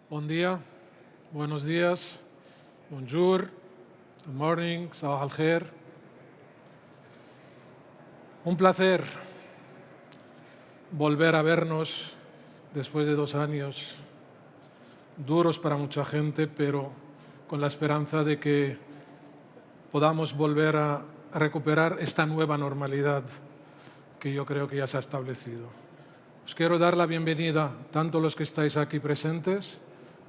Buen día, buenos días, bonjour, good morning, sabah al khair. Un placer volver a vernos después de 2 años duros para mucha gente, pero con la esperanza de que podamos volver a recuperar esta nueva normalidad que yo creo que ya se ha establecido. Os quiero dar la bienvenida tanto los que estáis aquí presentes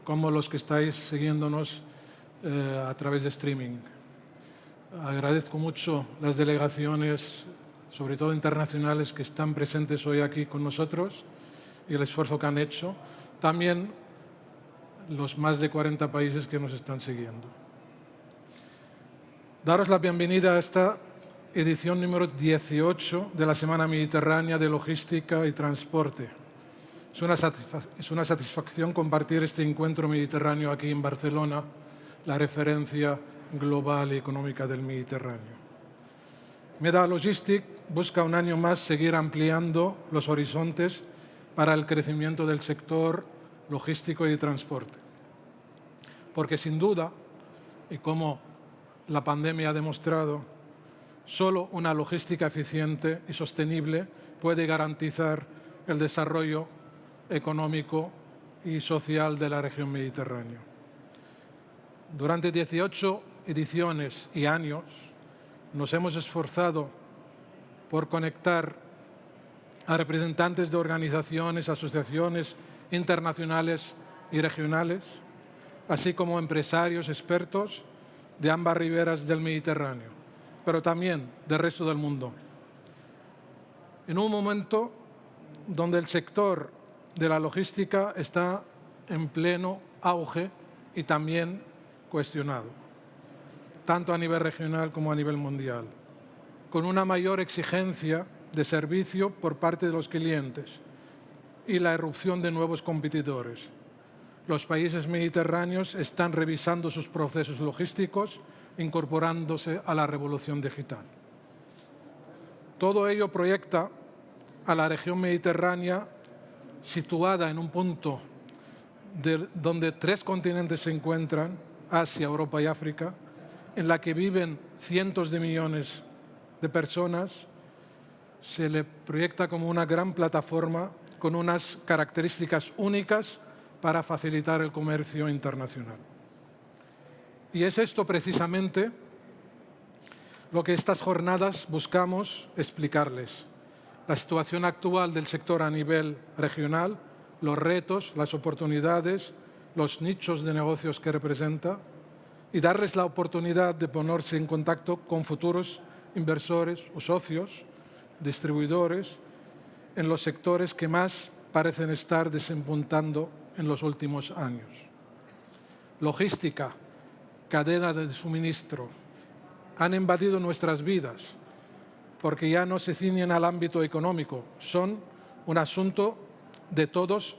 como los que estáis siguiéndonos a través de streaming. Agradezco mucho las delegaciones, sobre todo internacionales, que están presentes hoy aquí con nosotros y el esfuerzo que han hecho. También los más de 40 países que nos están siguiendo. Daros la bienvenida a esta edición número 18 de la Semana Mediterránea de Logística y Transporte. Es una satisfacción compartir este encuentro mediterráneo aquí en Barcelona, la referencia global y económica del Mediterráneo. Meda Logistic busca un año más seguir ampliando los horizontes para el crecimiento del sector logístico y de transporte. Porque sin duda, y como la pandemia ha demostrado, solo una logística eficiente y sostenible puede garantizar el desarrollo económico y social de la región mediterránea. Durante 18 ediciones y años nos hemos esforzado por conectar a representantes de organizaciones, asociaciones internacionales y regionales, así como empresarios expertos de ambas riberas del Mediterráneo, pero también del resto del mundo. En un momento donde el sector de la logística está en pleno auge y también cuestionado, tanto a nivel regional como a nivel mundial, con una mayor exigencia de servicio por parte de los clientes y la irrupción de nuevos competidores. Los países mediterráneos están revisando sus procesos logísticos, incorporándose a la revolución digital. Todo ello proyecta a la región mediterránea situada en un punto donde 3 continentes se encuentran, Asia, Europa y África, en la que viven cientos de millones de personas, se le proyecta como una gran plataforma con unas características únicas para facilitar el comercio internacional. Y es esto precisamente lo que estas jornadas buscamos explicarles. La situación actual del sector a nivel regional, los retos, las oportunidades, los nichos de negocios que representa y darles la oportunidad de ponerse en contacto con futuros inversores o socios, distribuidores, en los sectores que más parecen estar despuntando en los últimos años. Logística, cadena de suministro, han invadido nuestras vidas, porque ya no se ciñen al ámbito económico, son un asunto de todos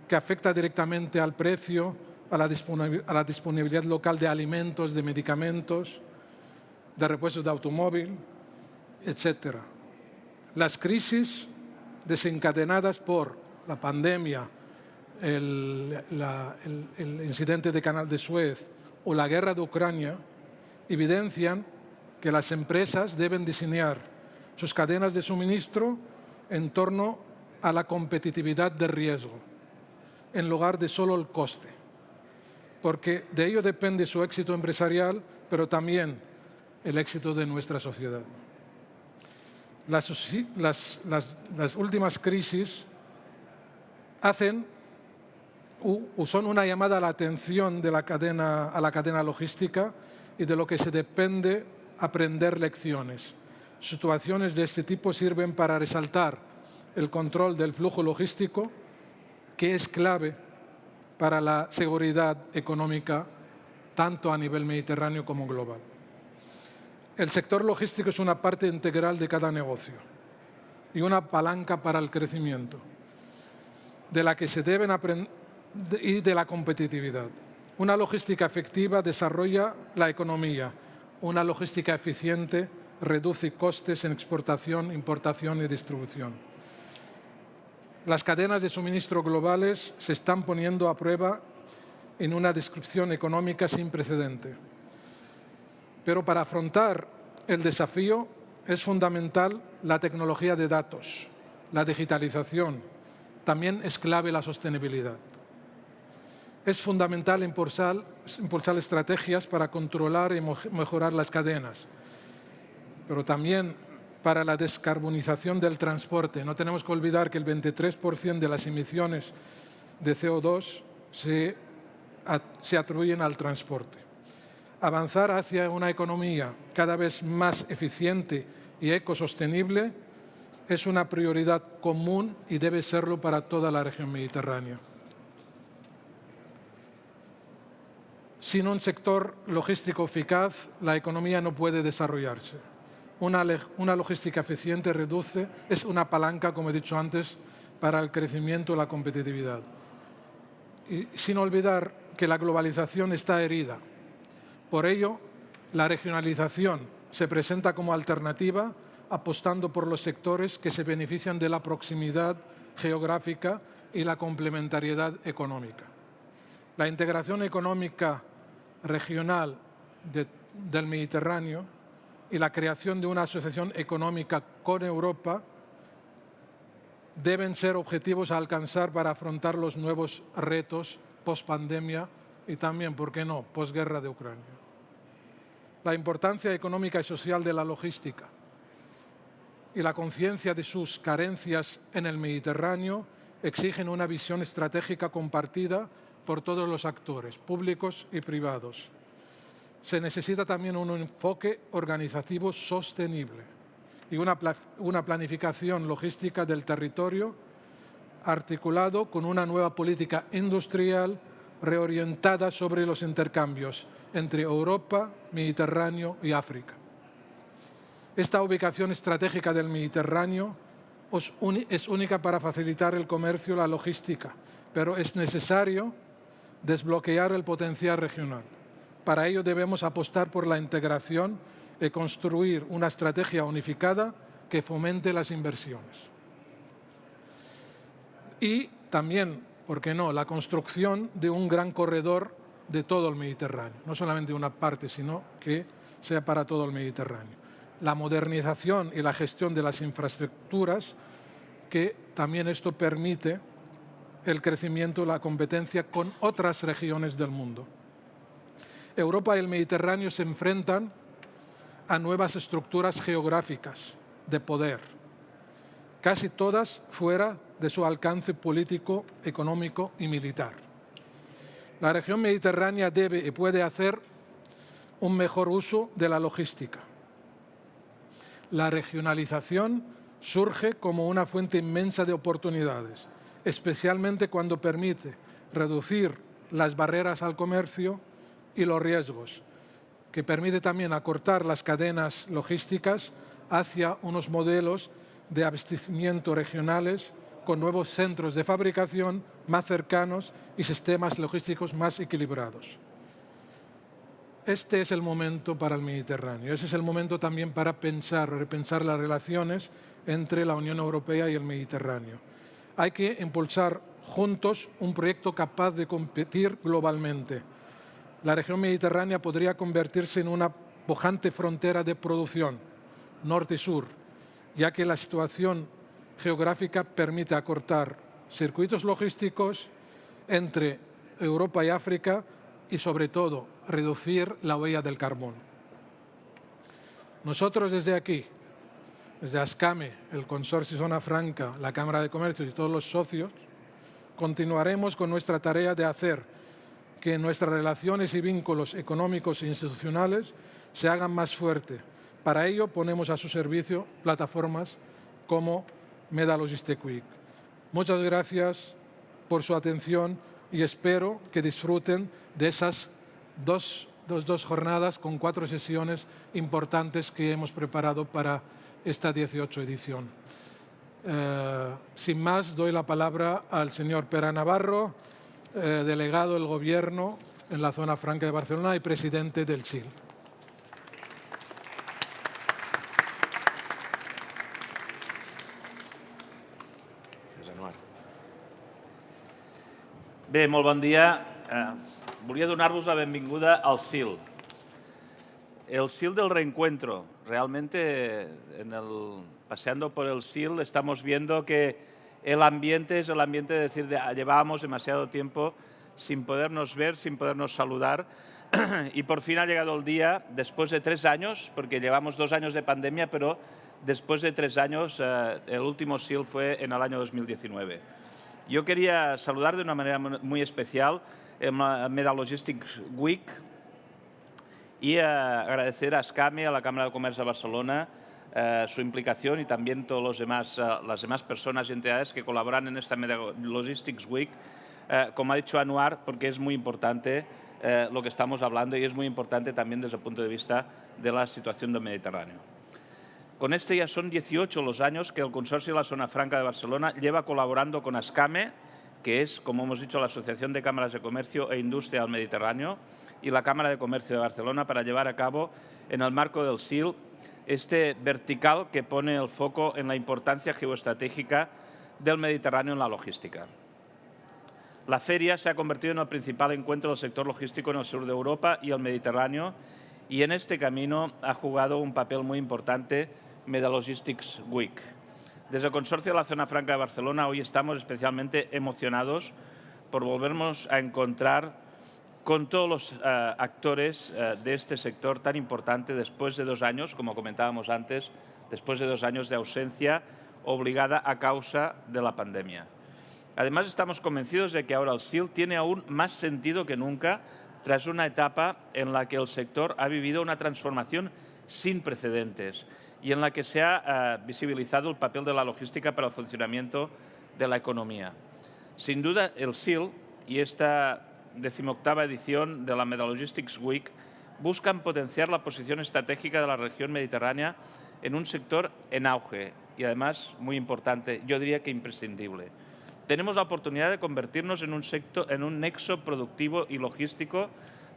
que afecta directamente al precio, a la disponibilidad local de alimentos, de medicamentos, de repuestos de automóvil, etc. Las crisis desencadenadas por la pandemia, el incidente de Canal de Suez o la guerra de Ucrania evidencian que las empresas deben diseñar sus cadenas de suministro en torno a la competitividad de riesgo, en lugar de solo el coste, porque de ello depende su éxito empresarial, pero también el éxito de nuestra sociedad. Las últimas crisis hacen o son una llamada a la atención de a la cadena logística y de lo que se depende aprender lecciones. Situaciones de este tipo sirven para resaltar el control del flujo logístico, que es clave para la seguridad económica, tanto a nivel mediterráneo como global. El sector logístico es una parte integral de cada negocio y una palanca para el crecimiento, de la que se deben aprender y de la competitividad. Una logística efectiva desarrolla la economía, una logística eficiente reduce costes en exportación, importación y distribución. Las cadenas de suministro globales se están poniendo a prueba en una descripción económica sin precedente. Pero para afrontar el desafío es fundamental la tecnología de datos, la digitalización. También es clave la sostenibilidad. Es fundamental impulsar estrategias para controlar y mejorar las cadenas, pero también para la descarbonización del transporte. No tenemos que olvidar que el 23% de las emisiones de CO2 se atribuyen al transporte. Avanzar hacia una economía cada vez más eficiente y ecosostenible es una prioridad común y debe serlo para toda la región mediterránea. Sin un sector logístico eficaz, la economía no puede desarrollarse. Una logística eficiente es una palanca, como he dicho antes, para el crecimiento y la competitividad. Y sin olvidar que la globalización está herida. Por ello, la regionalización se presenta como alternativa, apostando por los sectores que se benefician de la proximidad geográfica y la complementariedad económica. La integración económica regional del Mediterráneo y la creación de una asociación económica con Europa deben ser objetivos a alcanzar para afrontar los nuevos retos post-pandemia y también, ¿por qué no?, posguerra de Ucrania. La importancia económica y social de la logística y la conciencia de sus carencias en el Mediterráneo exigen una visión estratégica compartida por todos los actores, públicos y privados. Se necesita también un enfoque organizativo sostenible y una planificación logística del territorio articulado con una nueva política industrial reorientada sobre los intercambios entre Europa, Mediterráneo y África. Esta ubicación estratégica del Mediterráneo es única para facilitar el comercio y la logística, pero es necesario desbloquear el potencial regional. Para ello debemos apostar por la integración y construir una estrategia unificada que fomente las inversiones. Y también, ¿por qué no?, la construcción de un gran corredor de todo el Mediterráneo, no solamente una parte, sino que sea para todo el Mediterráneo. La modernización y la gestión de las infraestructuras, que también esto permite el crecimiento y la competencia con otras regiones del mundo. Europa y el Mediterráneo se enfrentan a nuevas estructuras geográficas de poder, casi todas fuera de su alcance político, económico y militar. La región mediterránea debe y puede hacer un mejor uso de la logística. La regionalización surge como una fuente inmensa de oportunidades, especialmente cuando permite reducir las barreras al comercio y los riesgos, que permite también acortar las cadenas logísticas hacia unos modelos de abastecimiento regionales con nuevos centros de fabricación más cercanos y sistemas logísticos más equilibrados. Este es el momento para el Mediterráneo. Ese es el momento también para repensar las relaciones entre la Unión Europea y el Mediterráneo. Hay que impulsar juntos un proyecto capaz de competir globalmente. La región mediterránea podría convertirse en una pujante frontera de producción, norte y sur, ya que la situación geográfica permite acortar circuitos logísticos entre Europa y África y, sobre todo, reducir la huella del carbón. Nosotros desde aquí, desde ASCAME, el Consorcio Zona Franca, la Cámara de Comercio y todos los socios, continuaremos con nuestra tarea de hacer que nuestras relaciones y vínculos económicos e institucionales se hagan más fuertes. Para ello ponemos a su servicio plataformas como Meda Logistic Week. Muchas gracias por su atención y espero que disfruten de esas dos jornadas con 4 sesiones importantes que hemos preparado para esta 18 edición. Sin más, doy la palabra al señor Pere Navarro, delegado del Gobierno en la Zona Franca de Barcelona y presidente del SIL. Bé, molt bon dia. volia donar-vos la benvinguda al SIL. El SIL del reencuentro. Realmente, paseando por el SIL, estamos viendo que el ambiente es el ambiente de decir, llevábamos demasiado tiempo sin podernos ver, sin podernos saludar, y por fin ha llegado el día, después de 3 años, porque llevamos 2 años de pandemia, pero después de 3 años, el último SIL fue en el año 2019. Yo quería saludar de una manera muy especial el Meda Logistics Week y agradecer a SCAME, a la Cámara de Comercio de Barcelona, su implicación y también todas las demás personas y entidades que colaboran en esta Meda Logistics Week, como ha dicho Anuar, porque es muy importante lo que estamos hablando y es muy importante también desde el punto de vista de la situación del Mediterráneo. Con este ya son 18 los años que el Consorcio de la Zona Franca de Barcelona lleva colaborando con SCAME, que es, como hemos dicho, la Asociación de Cámaras de Comercio e Industria del Mediterráneo, y la Cámara de Comercio de Barcelona para llevar a cabo, en el marco del SIL, este vertical que pone el foco en la importancia geoestratégica del Mediterráneo en la logística. La feria se ha convertido en el principal encuentro del sector logístico en el sur de Europa y el Mediterráneo, y en este camino ha jugado un papel muy importante Meda Logistics Week. Desde el Consorcio de la Zona Franca de Barcelona hoy estamos especialmente emocionados por volvernos a encontrar con todos los actores de este sector tan importante después de 2 años, como comentábamos antes, después de 2 años de ausencia obligada a causa de la pandemia. Además, estamos convencidos de que ahora el SIL tiene aún más sentido que nunca tras una etapa en la que el sector ha vivido una transformación sin precedentes y en la que se ha visibilizado el papel de la logística para el funcionamiento de la economía. Sin duda, el SIL y esta 18ª edición de la Meda Logistics Week buscan potenciar la posición estratégica de la región mediterránea en un sector en auge y, además, muy importante, yo diría que imprescindible. Tenemos la oportunidad de convertirnos en un nexo productivo y logístico,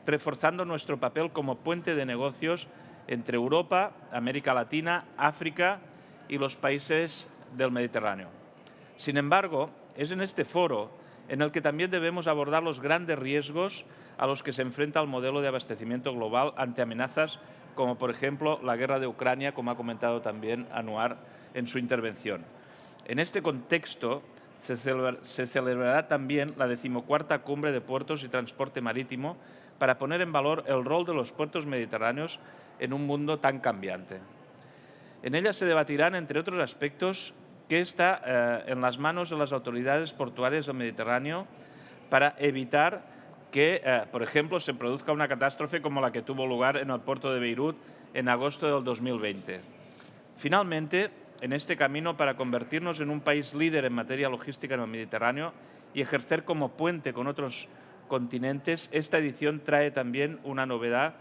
reforzando nuestro papel como puente de negocios entre Europa, América Latina, África y los países del Mediterráneo. Sin embargo, es en este foro en el que también debemos abordar los grandes riesgos a los que se enfrenta el modelo de abastecimiento global ante amenazas como, por ejemplo, la guerra de Ucrania, como ha comentado también Anuar en su intervención. En este contexto, se celebrará también la 14ª Cumbre de Puertos y Transporte Marítimo para poner en valor el rol de los puertos mediterráneos en un mundo tan cambiante. En ella se debatirán, entre otros aspectos, qué está en las manos de las autoridades portuarias del Mediterráneo para evitar que, por ejemplo, se produzca una catástrofe como la que tuvo lugar en el puerto de Beirut en agosto del 2020. Finalmente, en este camino para convertirnos en un país líder en materia logística en el Mediterráneo y ejercer como puente con otros continentes, esta edición trae también una novedad,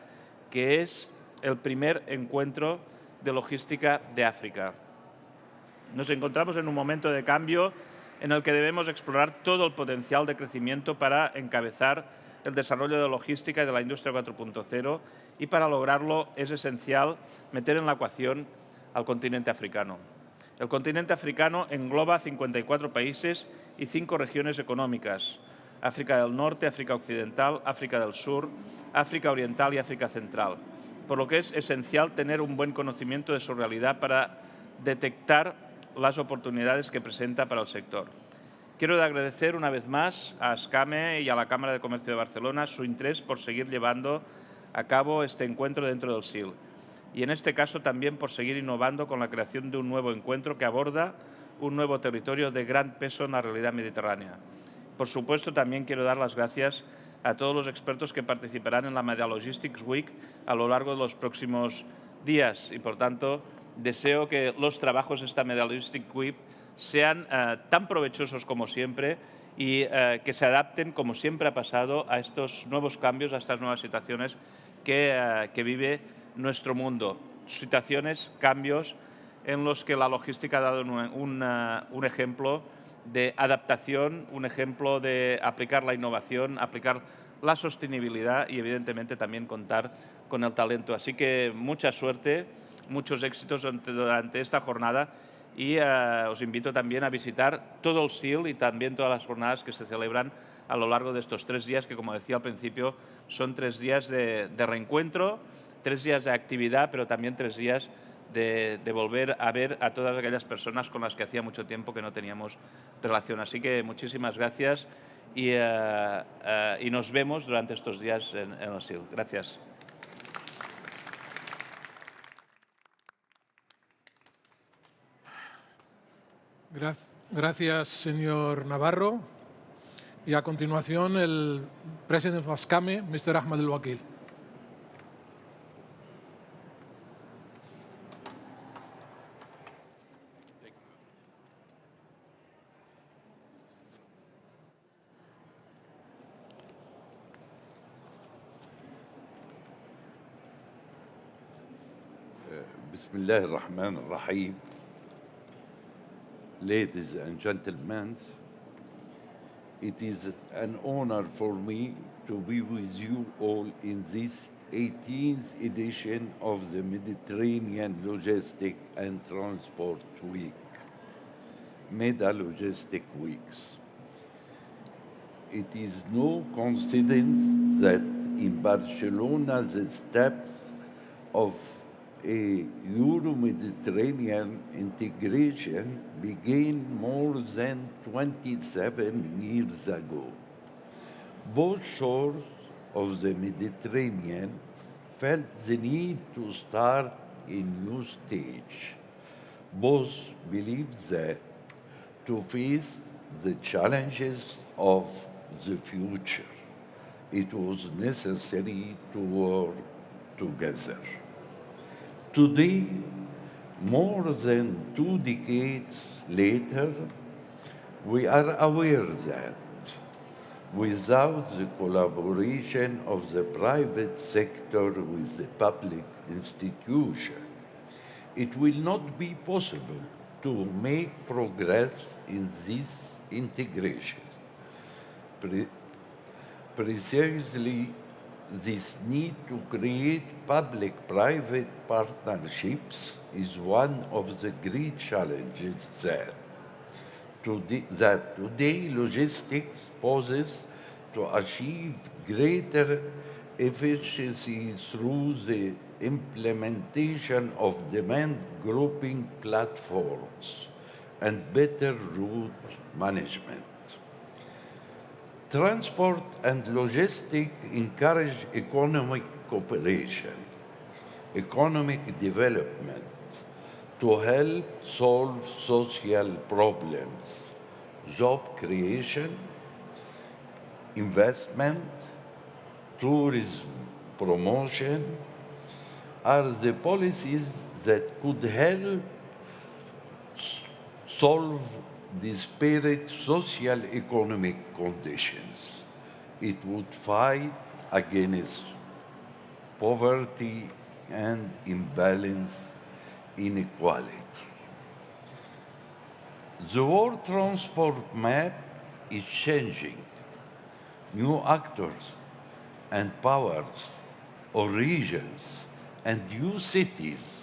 que es el primer encuentro de logística de África. Nos encontramos en un momento de cambio en el que debemos explorar todo el potencial de crecimiento para encabezar el desarrollo de logística y de la industria 4.0, y para lograrlo es esencial meter en la ecuación al continente africano. El continente africano engloba 54 países y 5 regiones económicas: África del Norte, África Occidental, África del Sur, África Oriental y África Central, por lo que es esencial tener un buen conocimiento de su realidad para detectar las oportunidades que presenta para el sector. Quiero agradecer una vez más a SCAME y a la Cámara de Comercio de Barcelona su interés por seguir llevando a cabo este encuentro dentro del SIL. Y en este caso también por seguir innovando con la creación de un nuevo encuentro que aborda un nuevo territorio de gran peso en la realidad mediterránea. Por supuesto, también quiero dar las gracias a todos los expertos que participarán en la Meda Logistics Week a lo largo de los próximos días y, por tanto, deseo que los trabajos de esta Meda Logistics Week sean tan provechosos como siempre y que se adapten, como siempre ha pasado, a estos nuevos cambios, a estas nuevas situaciones que vive nuestro mundo. Situaciones, cambios en los que la logística ha dado un ejemplo de adaptación, un ejemplo de aplicar la innovación, aplicar la sostenibilidad y, evidentemente, también contar con el talento. Así que mucha suerte, muchos éxitos durante esta jornada y os invito también a visitar todo el SIL y también todas las jornadas que se celebran a lo largo de estos 3 días, que como decía al principio, son 3 días de reencuentro, 3 días de actividad, pero también 3 días de volver a ver a todas aquellas personas con las que hacía mucho tiempo que no teníamos relación. Así que muchísimas gracias y nos vemos durante estos días en el SIL. Gracias. Gracias, señor Navarro. Y a continuación, el presidente of ASCAME, Mr. Ahmad El-Wakil. بسم الله الرحمن الرحيم. Ladies and gentlemen, it is an honor for me to be with you all in this 18th edition of the Mediterranean Logistic and Transport Week, Meda Logistic Weeks. It is no coincidence that in Barcelona the steps of a Euro-Mediterranean integration began more than 27 years ago. Both shores of the Mediterranean felt the need to start a new stage. Both believed that to face the challenges of the future, it was necessary to work together. Today, more than 2 decades later, we are aware that without the collaboration of the private sector with the public institution, it will not be possible to make progress in this integration. Precisely, this need to create public-private partnerships is one of the great challenges that today logistics poses to achieve greater efficiency through the implementation of demand grouping platforms and better route management. Transport and logistics encourage economic cooperation, economic development to help solve social problems, job creation, investment, tourism promotion are the policies that could help solve disparate social-economic conditions. It would fight against poverty and imbalance inequality. The world transport map is changing. New actors and powers or regions and new cities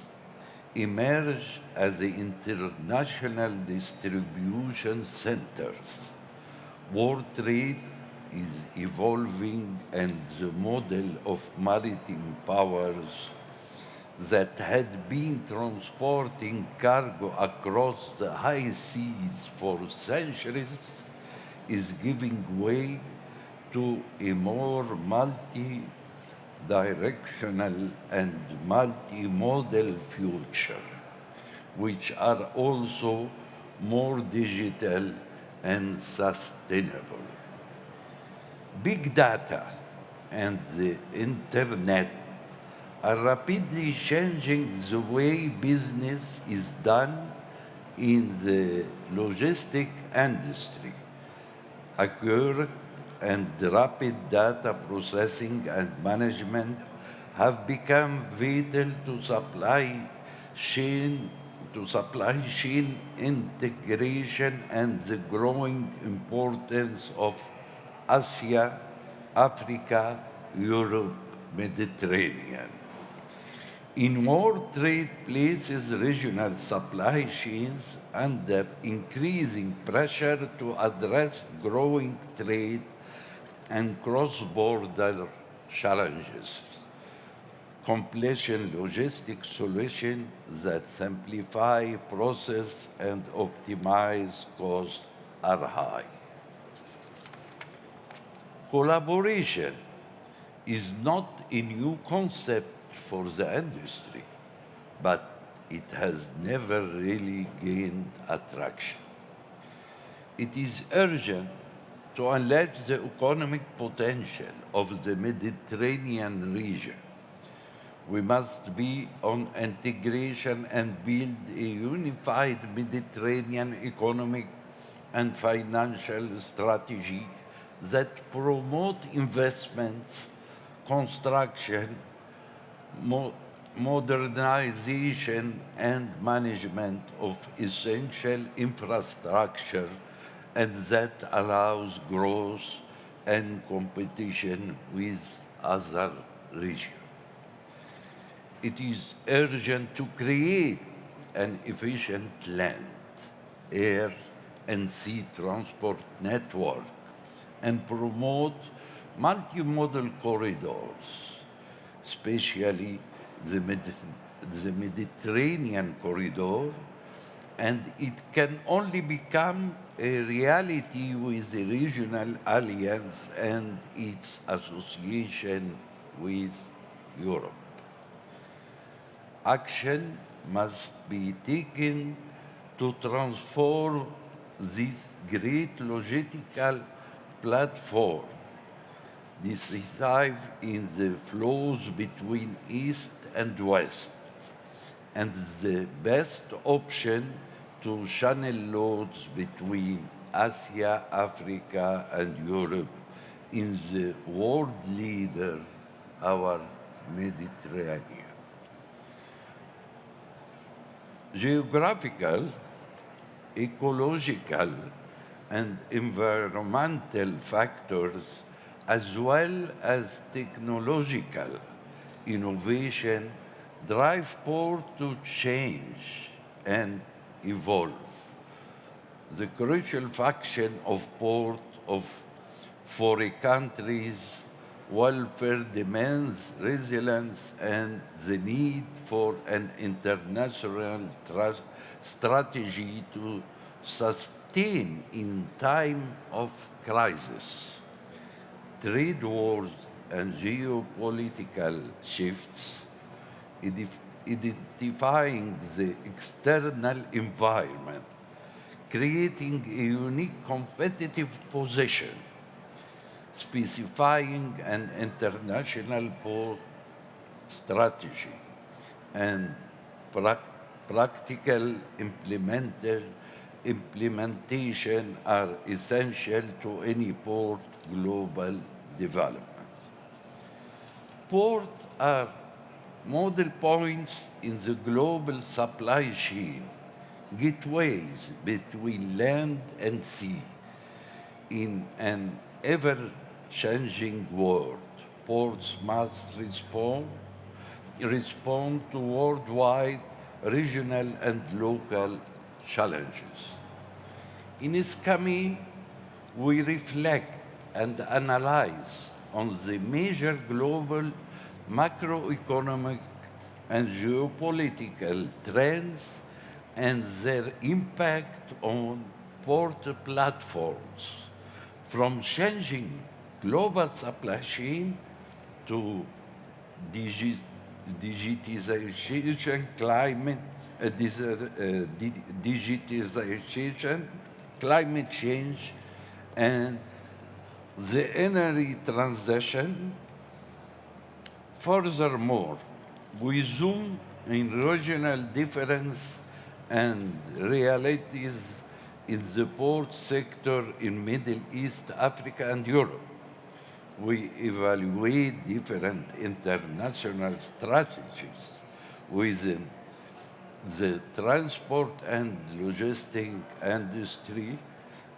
emerge as the international distribution centers. World trade is evolving, and the model of maritime powers that had been transporting cargo across the high seas for centuries is giving way to a more multi-directional and multimodal future, which are also more digital and sustainable. Big data and the internet are rapidly changing the way business is done in the logistic industry. Accurate and rapid data processing and management have become vital to supply chain integration and the growing importance of Asia, Africa, Europe, Mediterranean. In world trade places regional supply chains under increasing pressure to address growing trade and cross-border challenges. Completion logistic solutions that simplify process and optimize costs are high. Collaboration is not a new concept for the industry, but it has never really gained attraction. It is urgent to unleash the economic potential of the Mediterranean region. We must be on integration and build a unified Mediterranean economic and financial strategy that promote investments, construction, modernization, and management of essential infrastructure, and that allows growth and competition with other regions. It is urgent to create an efficient land, air, and sea transport network and promote multimodal corridors, especially the Mediterranean corridor, and it can only become a reality with the regional alliance and its association with Europe. Action must be taken to transform this great logistical platform, decisive in the flows between East and West, and the best option to channel loads between Asia, Africa, and Europe in the world leader, our Mediterranean. Geographical, ecological, and environmental factors, as well as technological innovation, drive port to change and evolve. The crucial function of port for a country's welfare demands resilience and the need for an international strategy to sustain in time of crisis. Trade wars and geopolitical shifts, identifying the external environment, creating a unique competitive position, specifying an international port strategy, and practical implementation are essential to any port global development. Ports are model points in the global supply chain, gateways between land and sea. In an ever-changing world, ports must respond to worldwide, regional, and local challenges. In SCAMI, we reflect and analyze on the major global macroeconomic and geopolitical trends and their impact on port platforms, from changing global supply chain to digitization, climate change, and the energy transition. Furthermore, we zoom in regional difference and realities in the port sector in Middle East, Africa, and Europe. We evaluate different international strategies within the transport and logistic industry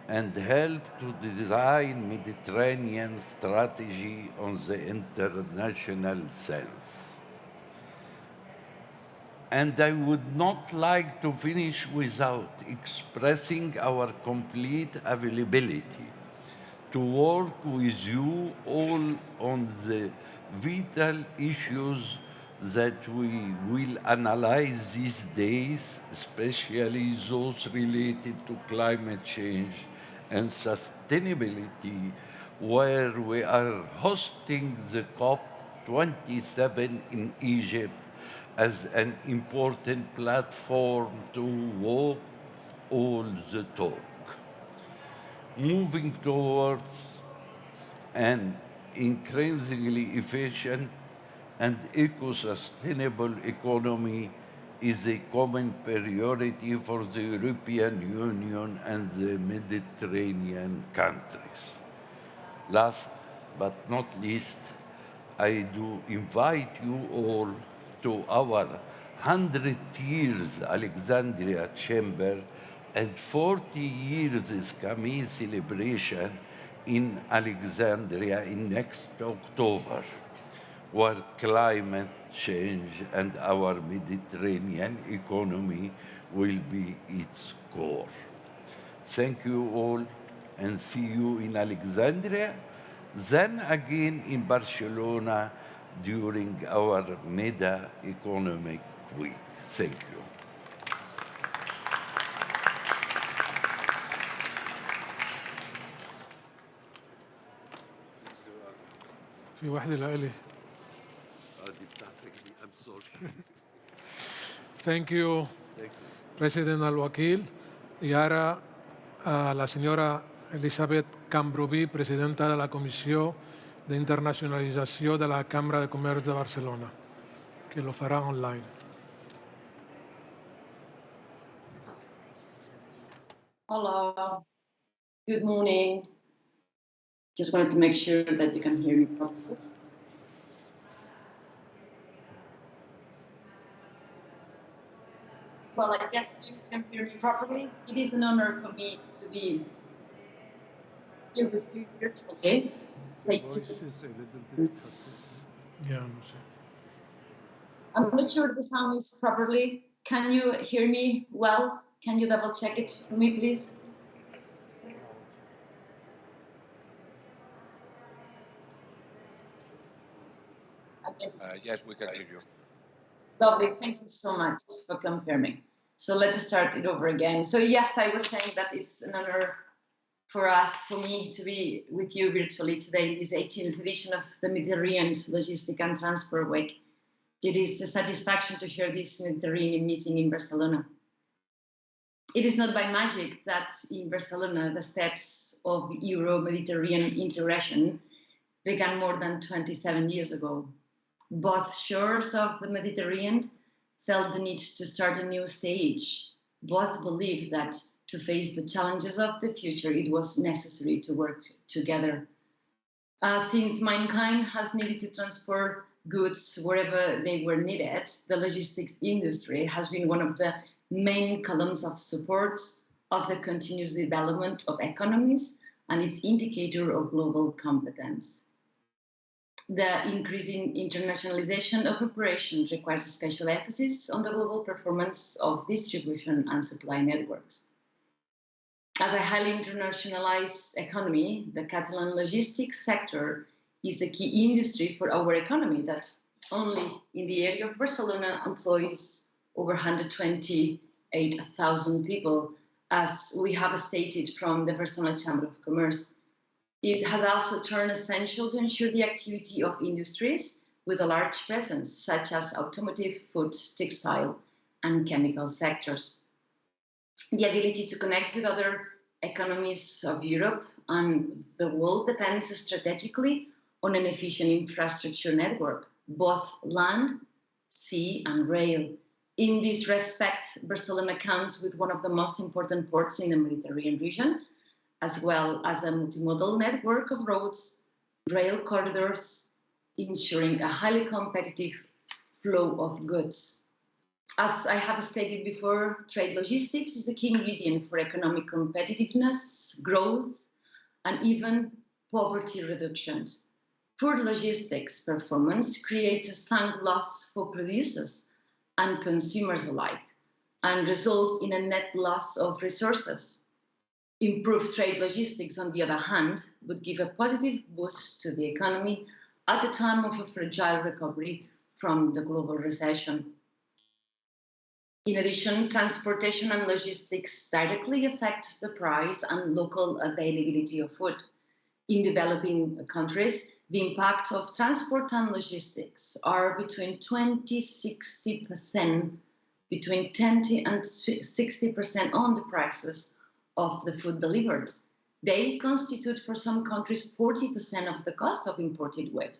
and help to design Mediterranean strategy on the international sense. And I would not like to finish without expressing our complete availability to work with you all on the vital issues that we will analyze these days, especially those related to climate change and sustainability, where we are hosting the COP27 in Egypt as an important platform to walk all the talk. Moving towards an increasingly efficient and eco-sustainable economy is a common priority for the European Union and the Mediterranean countries. Last but not least, I do invite you all to our 100 years Alexandria Chamber and 40 years Escamé celebration in Alexandria in next October, where climate change and our Mediterranean economy will be its core. Thank you all and see you in Alexandria, then again in Barcelona during our Meda Economic Week. Thank you. في واحدة لإلي. I'm sorry. Thank you, President Al-Wakil. Y ahora a la senyora Elisabeth Cambrubí, presidenta de la Comissió d'Internacionalització de la Cambra de Comerç de Barcelona, que lo farà online. Hello, good morning. Just wanted to make sure that you can hear me properly. Well, I guess you can hear me properly. It is an honor for me to be here with you. Okay. Thank you. Voice is a little bit cut. Ya, no sé. I'm not sure the sound is properly. Can you hear me well? Can you double check it for me, please? I guess Yes, we can hear you. Lovely. Thank you so much for confirming. So let's start it over again. So yes, I was saying that it's an honor for us, for me, to be with you virtually today, this 18th edition of the Mediterranean Logistic and Transport Week. It is a satisfaction to share this Mediterranean meeting in Barcelona. It is not by magic that in Barcelona, the steps of Euro-Mediterranean integration began more than 27 years ago. Both shores of the Mediterranean felt the need to start a new stage. Both believed that to face the challenges of the future, it was necessary to work together. Since mankind has needed to transport goods wherever they were needed, the logistics industry has been one of the main columns of support of the continuous development of economies and its indicator of global competence. The increasing internationalization of operations requires a special emphasis on the global performance of distribution and supply networks. As a highly internationalized economy, the Catalan logistics sector is the key industry for our economy that only in the area of Barcelona employs over 128,000 people, as we have stated from the Barcelona Chamber of Commerce. It has also turned essential to ensure the activity of industries with a large presence, such as automotive, food, textile, and chemical sectors. The ability to connect with other economies of Europe and the world depends strategically on an efficient infrastructure network, both land, sea, and rail. In this respect, Barcelona counts with one of the most important ports in the Mediterranean region, as well as a multimodal network of roads, rail corridors, ensuring a highly competitive flow of goods. As I have stated before, trade logistics is the key ingredient for economic competitiveness, growth, and even poverty reduction. Poor logistics performance creates a sunk loss for producers and consumers alike, and results in a net loss of resources. Improved trade logistics, on the other hand, would give a positive boost to the economy at a time of a fragile recovery from the global recession. In addition, transportation and logistics directly affect the price and local availability of food. In developing countries, the impact of transport and logistics are between 60% and 60% on the prices of the food delivered. They constitute for some countries 40% of the cost of imported wheat.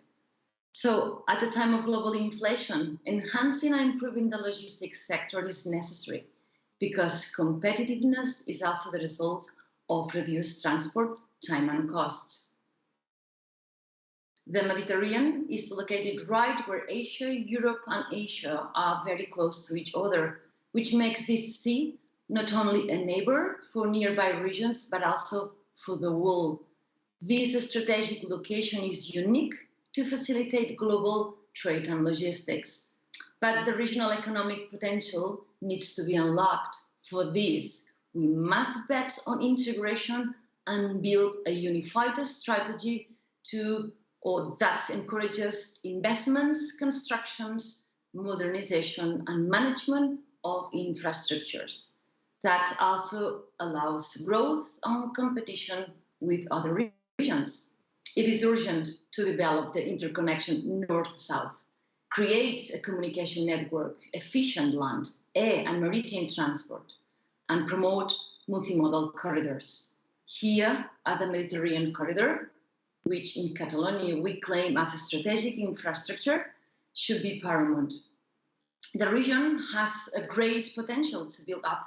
So at the time of global inflation, enhancing and improving the logistics sector is necessary because competitiveness is also the result of reduced transport time and costs. The Mediterranean is located right where Asia, Europe, and Asia are very close to each other, which makes this sea not only a neighbor for nearby regions, but also for the world. This strategic location is unique to facilitate global trade and logistics. But the regional economic potential needs to be unlocked. For this, we must bet on integration and build a unified strategy that encourages investments, constructions, modernization, and management of infrastructures. That also allows growth and competition with other regions. It is urgent to develop the interconnection north-south, create a communication network, efficient land, air and maritime transport, and promote multimodal corridors. Here at the Mediterranean corridor, which in Catalonia we claim as a strategic infrastructure, should be paramount. The region has a great potential to build up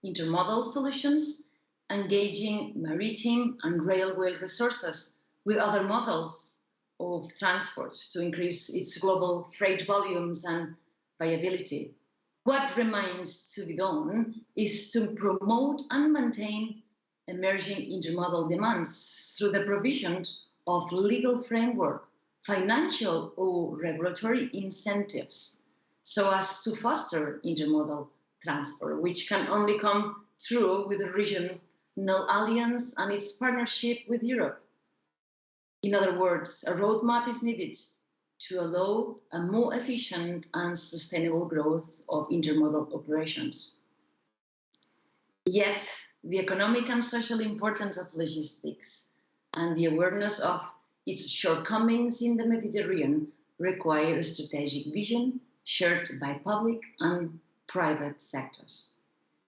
intermodal solutions, engaging maritime and railway resources with other models of transport to increase its global freight volumes and viability. What remains to be done is to promote and maintain emerging intermodal demands through the provision of legal framework, financial or regulatory incentives, so as to foster intermodal transport, which can only come through with the regional alliance and its partnership with Europe. In other words, a roadmap is needed to allow a more efficient and sustainable growth of intermodal operations. Yet, the economic and social importance of logistics and the awareness of its shortcomings in the Mediterranean require a strategic vision shared by public and private sectors.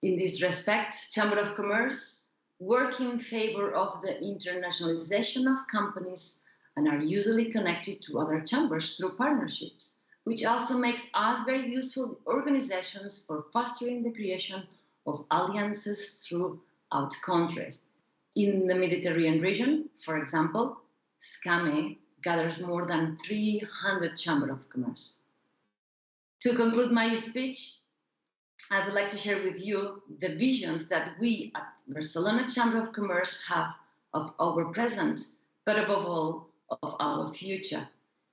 In this respect, Chamber of Commerce work in favor of the internationalization of companies and are usually connected to other chambers through partnerships, which also makes us very useful organizations for fostering the creation of alliances throughout countries. In the Mediterranean region, for example, SCAME gathers more than 300 Chamber of Commerce. To conclude my speech, I would like to share with you the visions that we at Barcelona Chamber of Commerce have of our present, but above all, of our future.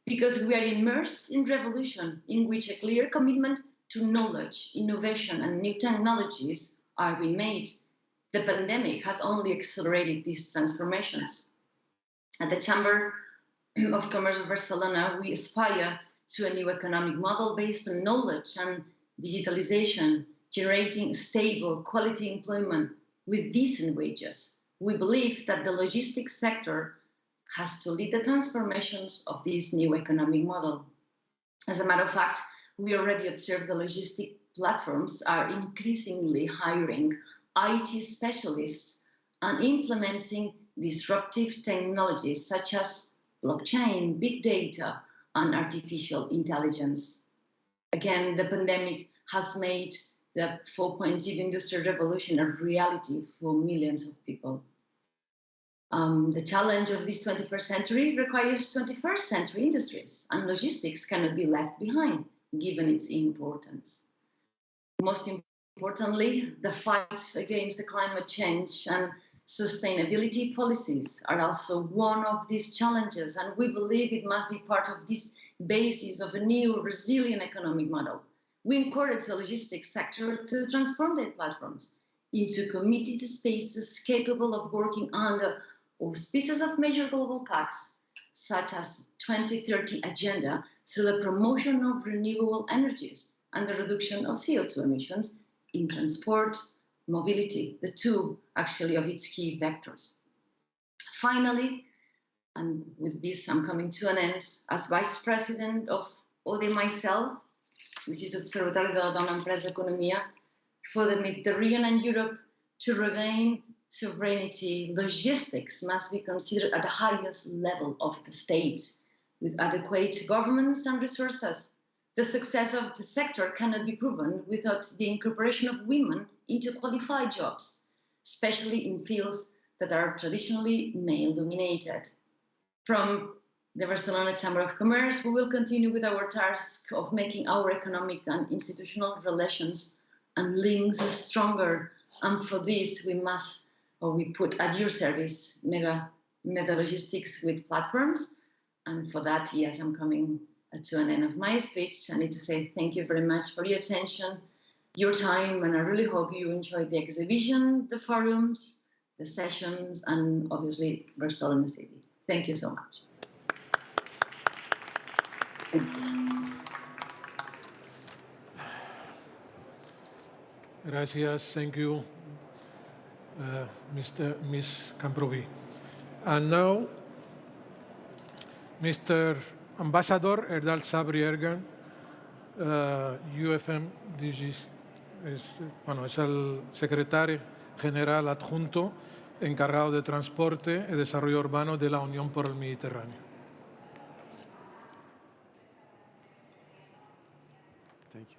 Because we are immersed in revolution in which a clear commitment to knowledge, innovation, and new technologies are being made. The pandemic has only accelerated these transformations. At the Chamber of Commerce of Barcelona, we aspire to a new economic model based on knowledge and digitalization, generating stable, quality employment with decent wages. We believe that the logistics sector has to lead the transformations of this new economic model. As a matter of fact, we already observe the logistic platforms are increasingly hiring IT specialists and implementing disruptive technologies such as blockchain, big data, and artificial intelligence. Again, the pandemic has made the 4.0 industrial revolution a reality for millions of people. The challenge of this 21st century requires 21st century industries, and logistics cannot be left behind, given its importance. Most importantly, the fights against the climate change and sustainability policies are also one of these challenges, and we believe it must be part of this basis of a new resilient economic model. We encourage the logistics sector to transform their platforms into committed spaces capable of working under auspices of major global pacts, such as 2030 Agenda, through the promotion of renewable energies and the reduction of CO2 emissions in transport, mobility, the two actually of its key vectors. Finally, and with this I'm coming to an end, as Vice President of ODE myself, which is Observatorio de la Dona Empresa Economia, for the Mediterranean and Europe to regain sovereignty, logistics must be considered at the highest level of the state, with adequate governance and resources. The success of the sector cannot be proven without the incorporation of women into qualified jobs, especially in fields that are traditionally male-dominated. From the Barcelona Chamber of Commerce, we will continue with our task of making our economic and institutional relations and links stronger. And for this, we put at your service Meda Logistics with platforms. And for that, yes, I'm coming to an end of my speech. I need to say thank you very much for your attention, your time, and I really hope you enjoyed the exhibition, the forums, the sessions, and obviously Barcelona City. Thank you so much. Gracias, thank you, Ms. Camprovi. And now, Mr. Ambassador Erdal Sabri Ergan, UFM DG, es el secretario general adjunto encargado de transporte y desarrollo urbano de la Unión por el Mediterráneo. Thank you.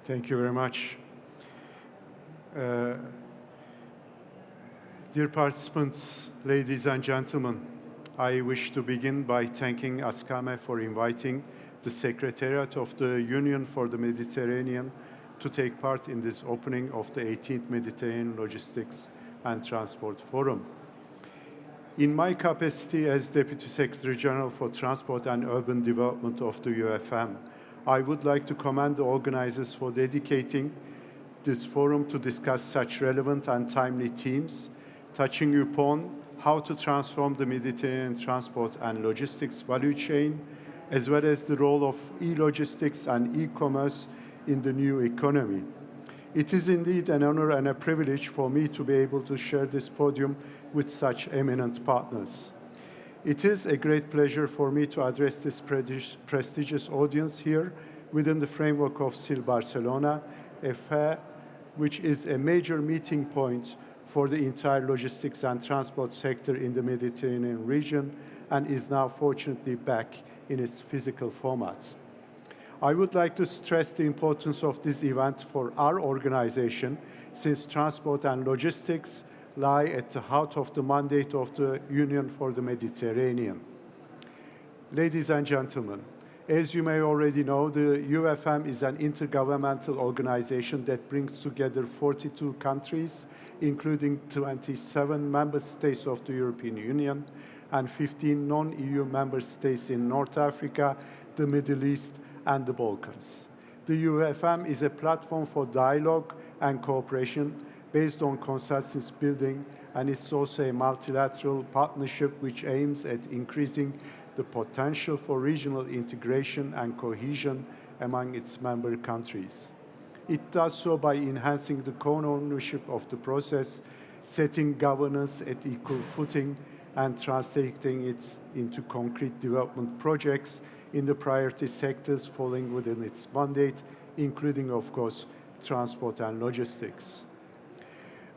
Thank you very much. Dear participants, ladies and gentlemen, I wish to begin by thanking ASCAME for inviting the Secretariat of the Union for the Mediterranean to take part in this opening of the 18th Mediterranean Logistics and Transport Forum. In my capacity as Deputy Secretary General for Transport and Urban Development of the UFM, I would like to commend the organizers for dedicating this forum to discuss such relevant and timely themes, touching upon how to transform the Mediterranean transport and logistics value chain, as well as the role of e-logistics and e-commerce in the new economy. It is indeed an honor and a privilege for me to be able to share this podium with such eminent partners. It is a great pleasure for me to address this prestigious audience here within the framework of SIL Barcelona, a fair which is a major meeting point for the entire logistics and transport sector in the Mediterranean region and is now fortunately back in its physical format. I would like to stress the importance of this event for our organization, since transport and logistics lie at the heart of the mandate of the Union for the Mediterranean. Ladies and gentlemen, as you may already know, the UFM is an intergovernmental organization that brings together 42 countries, including 27 member states of the European Union and 15 non-EU member states in North Africa, the Middle East, and the Balkans. The UFM is a platform for dialogue and cooperation based on consensus building, and it's also a multilateral partnership which aims at increasing the potential for regional integration and cohesion among its member countries. It does so by enhancing the co-ownership of the process, setting governance at equal footing, and translating it into concrete development projects in the priority sectors falling within its mandate, including, of course, transport and logistics.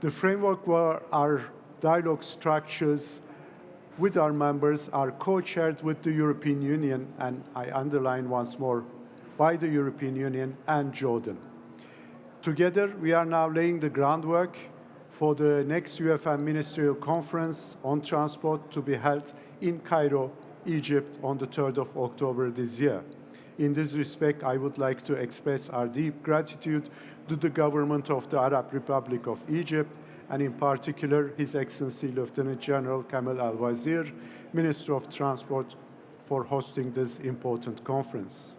The framework where our dialogue structures with our members are co-chaired with the European Union, and I underline once more, by the European Union and Jordan. Together, we are now laying the groundwork for the next UFM Ministerial Conference on Transport to be held in Cairo, Egypt, on the 3rd of October this year. In this respect, I would like to express our deep gratitude to the government of the Arab Republic of Egypt, and in particular, His Excellency Lieutenant General Kamel Al-Wazir, Minister of Transport, for hosting this important conference.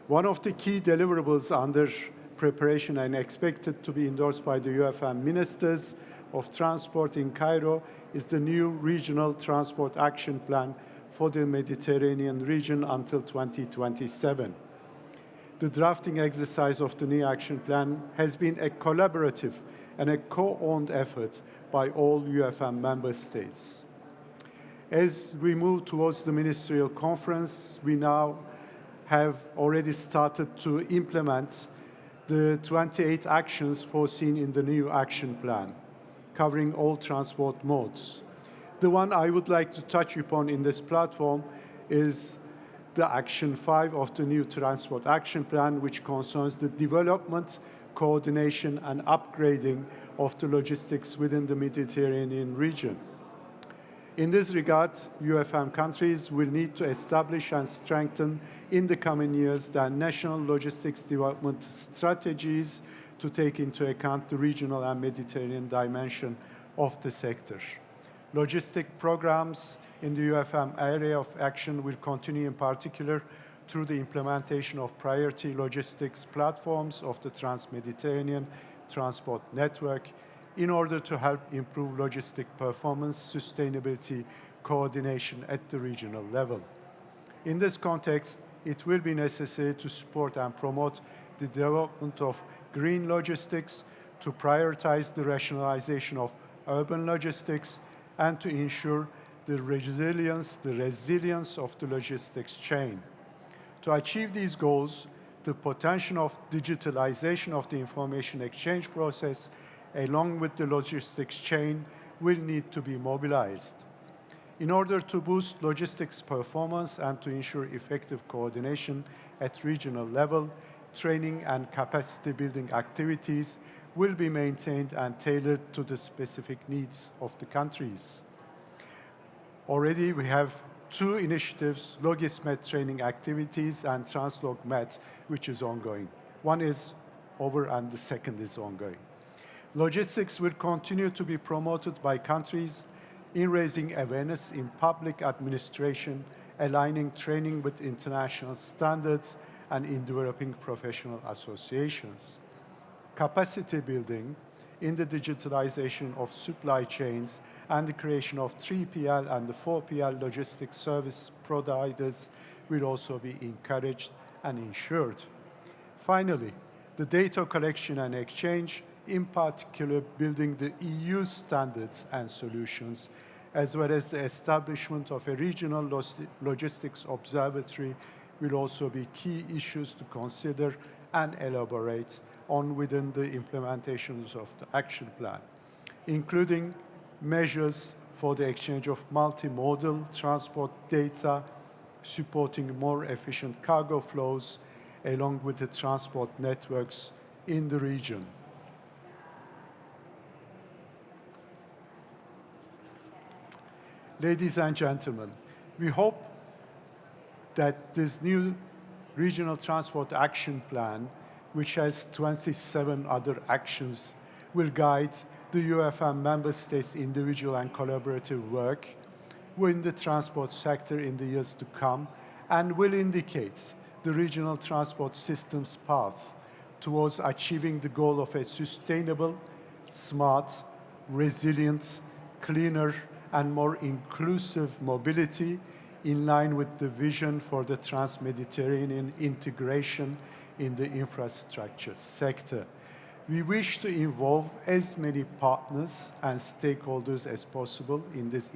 One of the key deliverables under preparation and expected to be endorsed by the UFM ministers of transport in Cairo is the new Regional Transport Action Plan for the Mediterranean region until 2027. The drafting exercise of the new action plan has been a collaborative and a co-owned effort by all UFM member states. As we move towards the ministerial conference, we now have already started to implement the 28 actions foreseen in the new action plan, covering all transport modes. The one I would like to touch upon in this platform is the Action 5 of the new Transport Action Plan, which concerns the development, coordination, and upgrading of the logistics within the Mediterranean region. In this regard, UFM countries will need to establish and strengthen in the coming years their national logistics development strategies to take into account the regional and Mediterranean dimension of the sector. Logistic programs in the UFM area of action will continue in particular through the implementation of priority logistics platforms of the Trans-Mediterranean Transport Network in order to help improve logistic performance, sustainability, coordination at the regional level. In this context, it will be necessary to support and promote the development of green logistics, to prioritize the rationalization of urban logistics, and to ensure the resilience of the logistics chain. To achieve these goals, the potential of digitalization of the information exchange process along with the logistics chain will need to be mobilized. In order to boost logistics performance and to ensure effective coordination at regional level, training and capacity building activities will be maintained and tailored to the specific needs of the countries. Already we have two initiatives, LogisMed training activities and TransLogMed, which is ongoing. One is over and the second is ongoing. Logistics will continue to be promoted by countries in raising awareness in public administration, aligning training with international standards, and in developing professional associations. Capacity building in the digitalization of supply chains and the creation of 3PL and the 4PL logistics service providers will also be encouraged and ensured. Finally, the data collection and exchange, in particular building the EU standards and solutions, as well as the establishment of a regional logistics observatory will also be key issues to consider and elaborate on within the implementations of the action plan, including measures for the exchange of multimodal transport data, supporting more efficient cargo flows, along with the transport networks in the region. Ladies and gentlemen, we hope that this new Regional Transport Action Plan, which has 27 other actions, will guide the UFM member states' individual and collaborative work in the transport sector in the years to come and will indicate the regional transport system's path towards achieving the goal of a sustainable, smart, resilient, cleaner, and more inclusive mobility in line with the vision for the trans-Mediterranean integration in the infrastructure sector. We wish to involve as many partners and stakeholders as possible in this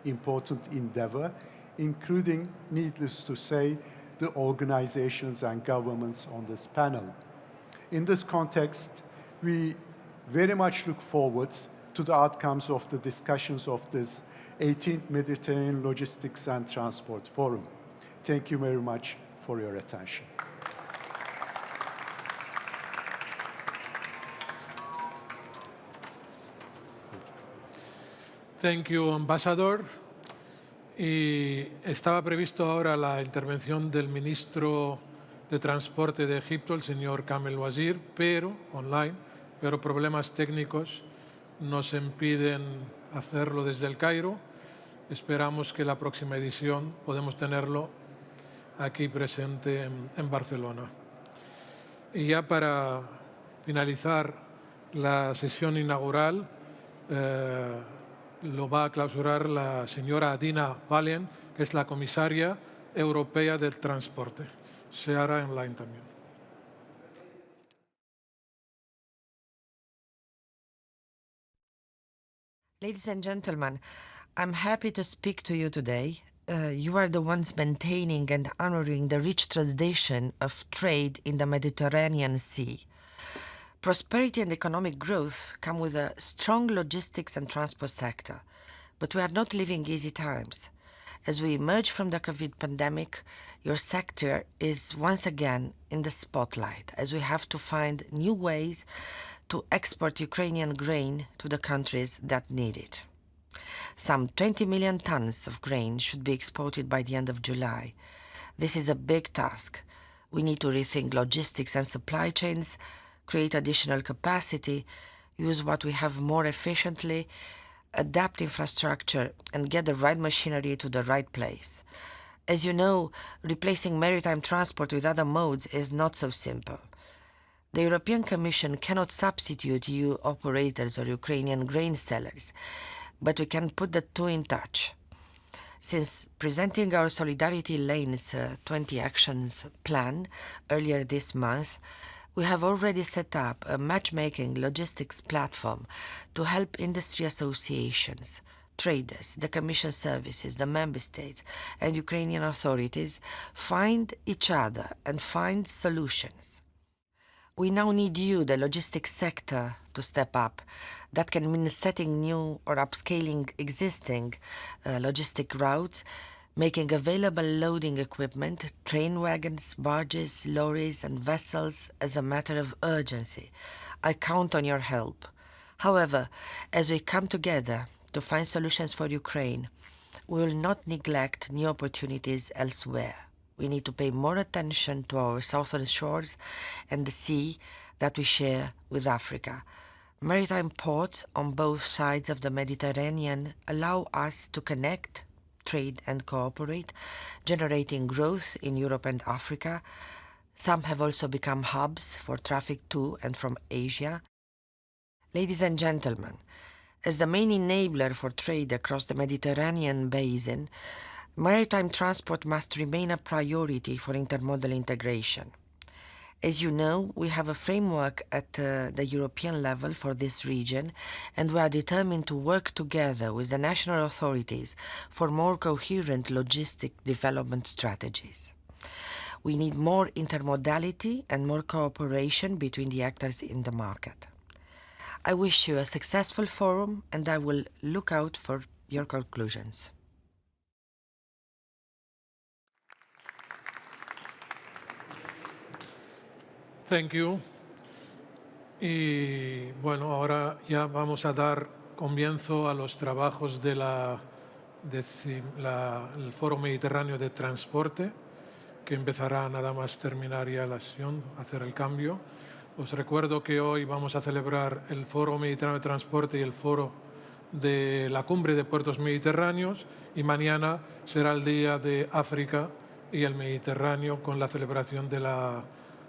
important endeavor, including, needless to say, the organizations and governments on this panel. In this context, we very much look forward to the outcomes of the discussions of this 18th Mediterranean Logistics and Transport Forum. Thank you very much for your attention. Thank you, Ambassador. Y estaba previsto ahora la intervención del ministro de Transporte de Egipto, el señor Kamel Wazir, pero online, pero problemas técnicos nos impiden hacerlo desde el Cairo. Esperamos que la próxima edición podemos tenerlo aquí presente en Barcelona. Y ya para finalizar la sesión inaugural, lo va a clausurar la señora Dina Valen, que es la comisaria europea del transporte. Se hará online también. Ladies and gentlemen, I'm happy to speak to you today. You are the ones maintaining and honoring the rich tradition of trade in the Mediterranean Sea. Prosperity and economic growth come with a strong logistics and transport sector, but we are not living easy times. As we emerge from the COVID pandemic, your sector is once again in the spotlight, as we have to find new ways to export Ukrainian grain to the countries that need it. Some 20 million tons of grain should be exported by the end of July. This is a big task. We need to rethink logistics and supply chains, create additional capacity, use what we have more efficiently, adapt infrastructure, and get the right machinery to the right place. As you know, replacing maritime transport with other modes is not so simple. The European Commission cannot substitute EU operators or Ukrainian grain sellers, but we can put the two in touch. Since presenting our Solidarity Lanes 20 Actions plan earlier this month, we have already set up a matchmaking logistics platform to help industry associations, traders, the Commission services, the Member States, and Ukrainian authorities find each other and find solutions. We now need you, the logistics sector, to step up. That can mean setting new or upscaling existing logistic routes, making available loading equipment, train wagons, barges, lorries, and vessels as a matter of urgency. I count on your help. However, as we come together to find solutions for Ukraine, we will not neglect new opportunities elsewhere. We need to pay more attention to our southern shores and the sea that we share with Africa. Maritime ports on both sides of the Mediterranean allow us to connect, trade and cooperate, generating growth in Europe and Africa. Some have also become hubs for traffic to and from Asia. Ladies and gentlemen, as the main enabler for trade across the Mediterranean basin, maritime transport must remain a priority for intermodal integration. As you know, we have a framework at the European level for this region, and we are determined to work together with the national authorities for more coherent logistic development strategies. We need more intermodality and more cooperation between the actors in the market. I wish you a successful forum, and I will look out for your conclusions. Thank you. Y bueno, ahora ya vamos a dar comienzo a los trabajos del Foro Mediterráneo de Transporte, que empezará nada más terminar ya la sesión, hacer el cambio. Os recuerdo que hoy vamos a celebrar el Foro Mediterráneo de Transporte y el Foro de la Cumbre de Puertos Mediterráneos, y mañana será el Día de África y el Mediterráneo con la celebración de la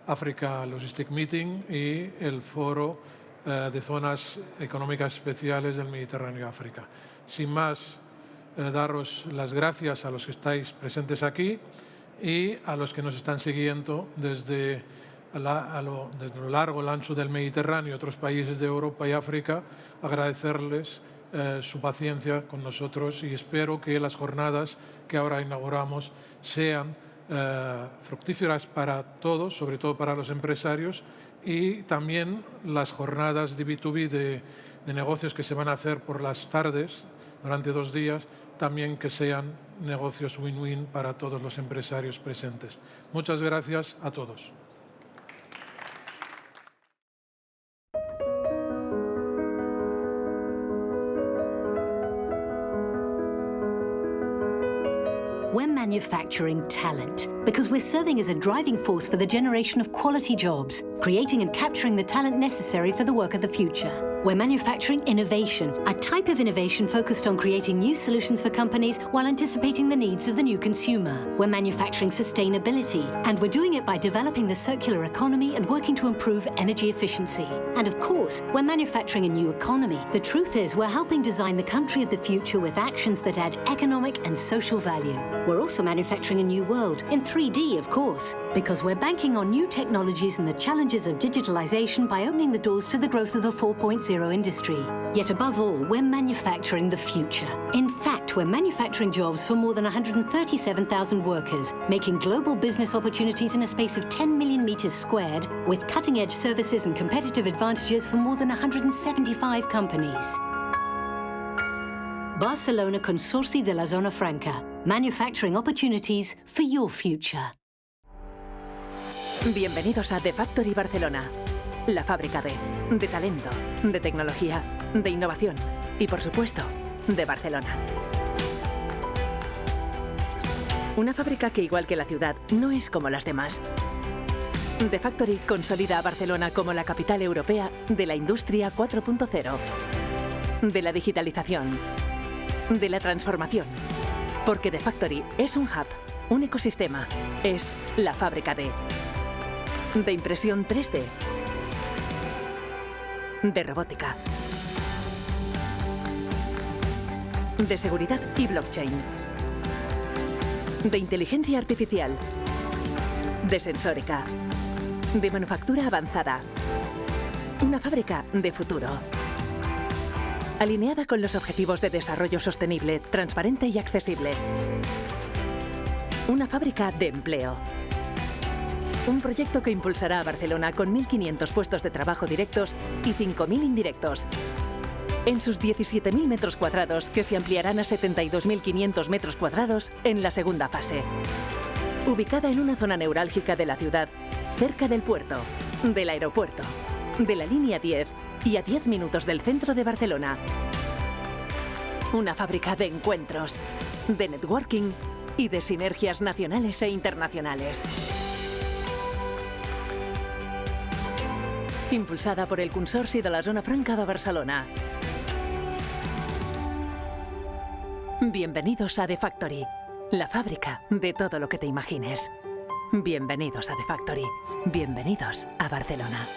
Africa Logistic Meeting y el Foro de Zonas Económicas Especiales del Mediterráneo y África. Sin más, daros las gracias a los que estáis presentes aquí y a los que nos están siguiendo desde lo largo, el ancho del Mediterráneo y otros países de Europa y África. Agradecerles su paciencia con nosotros y espero que las jornadas que ahora inauguramos sean fructíferas para todos, sobre todo para los empresarios, y también las jornadas de B2B de negocios que se van a hacer por las tardes durante 2 días, también que sean negocios win-win para todos los empresarios presentes. Muchas gracias a todos. We're manufacturing talent because we're serving as a driving force for the generation of quality jobs, creating and capturing the talent necessary for the work of the future. We're manufacturing innovation, a type of innovation focused on creating new solutions for companies while anticipating the needs of the new consumer. We're manufacturing sustainability, and we're doing it by developing the circular economy and working to improve energy efficiency. And of course, we're manufacturing a new economy. The truth is, we're helping design the country of the future with actions that add economic and social value. We're also manufacturing a new world, in 3D, of course, because we're banking on new technologies and the challenges of digitalization by opening the doors to the growth of the 4.0 industry. Yet above all, we're manufacturing the future. In fact, we're manufacturing jobs for more than 137,000 workers, making global business opportunities in a space of 10 million meters squared, with cutting-edge services and competitive advantages for more than 175 companies. Barcelona Consorci de la Zona Franca. Manufacturing opportunities for your future. Bienvenidos a The Factory Barcelona, la fábrica de talento, de tecnología, de innovación y, por supuesto, de Barcelona. Una fábrica que, igual que la ciudad, no es como las demás. The Factory consolida a Barcelona como la capital europea de la industria 4.0, de la digitalización, de la transformación. Porque The Factory es un hub, un ecosistema, es la fábrica de impresión 3D, de robótica, de seguridad y blockchain, de inteligencia artificial, de sensórica, de manufactura avanzada. Una fábrica de futuro, alineada con los objetivos de desarrollo sostenible, transparente y accesible. Una fábrica de empleo. Un proyecto que impulsará a Barcelona con 1.500 puestos de trabajo directos y 5.000 indirectos. En sus 17.000 metros cuadrados, que se ampliarán a 72.500 metros cuadrados en la segunda fase. Ubicada en una zona neurálgica de la ciudad, cerca del puerto, del aeropuerto, de la línea 10 y a 10 minutos del centro de Barcelona. Una fábrica de encuentros, de networking y de sinergias nacionales e internacionales. Impulsada por el Consorci de la Zona Franca de Barcelona. Bienvenidos a The Factory, la fábrica de todo lo que te imagines. Bienvenidos a The Factory. Bienvenidos a Barcelona.